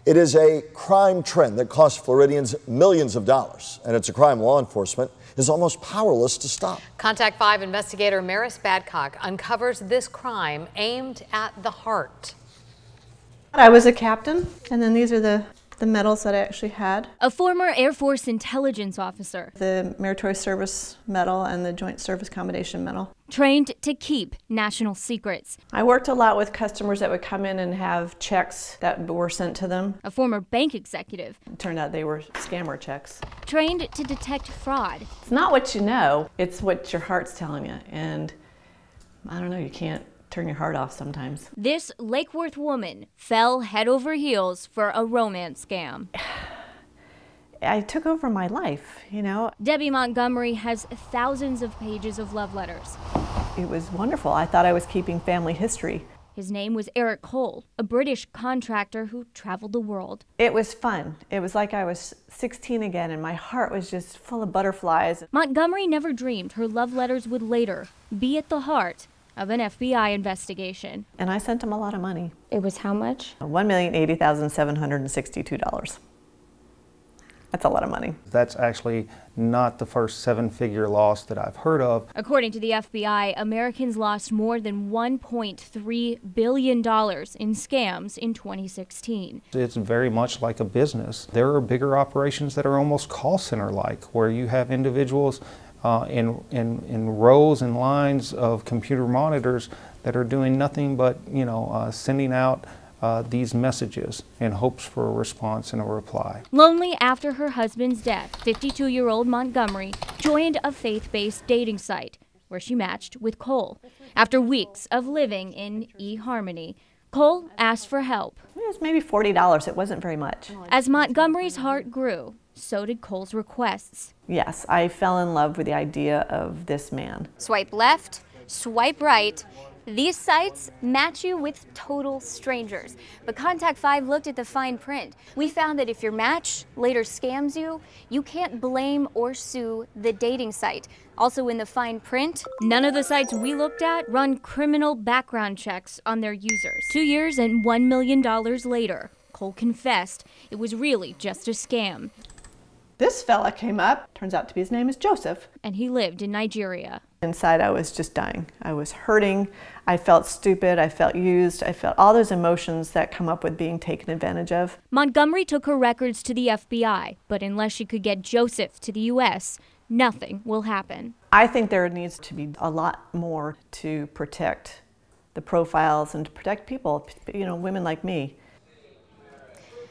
It is a crime trend that costs Floridians millions of dollars, and it's a crime law enforcement is almost powerless to stop. Contact 5 investigator Maris Badcock uncovers this crime aimed at the heart. I was a captain, and then these are the medals that I actually had. A former Air Force intelligence officer. The Meritorious Service Medal and the Joint Service Commendation Medal. Trained to keep national secrets. I worked a lot with customers that would come in and have checks that were sent to them. A former bank executive. It turned out they were scammer checks. Trained to detect fraud. It's not what you know, it's what your heart's telling you. And I don't know, you can't turn your heart off sometimes. This Lake Worth woman fell head over heels for a romance scam. I took over my life, you know. Debbie Montgomery has thousands of pages of love letters. It was wonderful. I thought I was keeping family history. His name was Eric Cole, a British contractor who traveled the world. It was fun. It was like I was 16 again, and my heart was just full of butterflies. Montgomery never dreamed her love letters would later be at the heart of an FBI investigation. And I sent him a lot of money. It was how much? $1,080,762. That's a lot of money. That's actually not the first seven-figure loss that I've heard of. According to the FBI, Americans lost more than $1.3 billion in scams in 2016. It's very much like a business. There are bigger operations that are almost call center-like, where you have individuals in rows and lines of computer monitors that are doing nothing but, sending out these messages in hopes for a response and a reply. Lonely after her husband's death, 52-year-old Montgomery joined a faith-based dating site where she matched with Cole. After weeks of living in eHarmony, Cole asked for help. It was maybe $40. It wasn't very much. As Montgomery's heart grew, so did Cole's requests. Yes, I fell in love with the idea of this man. Swipe left, swipe right. These sites match you with total strangers. But Contact 5 looked at the fine print. We found that if your match later scams you, you can't blame or sue the dating site. Also in the fine print, none of the sites we looked at run criminal background checks on their users. 2 years and $1 million later, Cole confessed it was really just a scam. This fella came up, turns out to be his name is Joseph. And he lived in Nigeria. Inside I was just dying. I was hurting, I felt stupid, I felt used, I felt all those emotions that come up with being taken advantage of. Montgomery took her records to the FBI, but unless she could get Joseph to the U.S., nothing will happen. I think there needs to be a lot more to protect the profiles and to protect people, women like me.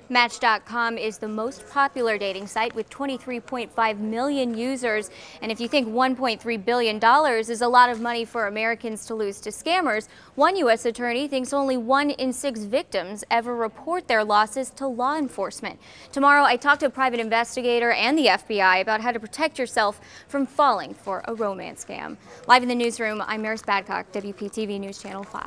Match.com is the most popular dating site with 23.5 million users. And if you think $1.3 billion is a lot of money for Americans to lose to scammers, one U.S. attorney thinks only 1 in 6 victims ever report their losses to law enforcement. Tomorrow, I talked to a private investigator and the FBI about how to protect yourself from falling for a romance scam. Live in the newsroom, I'm Maris Badcock, WPTV News Channel 5.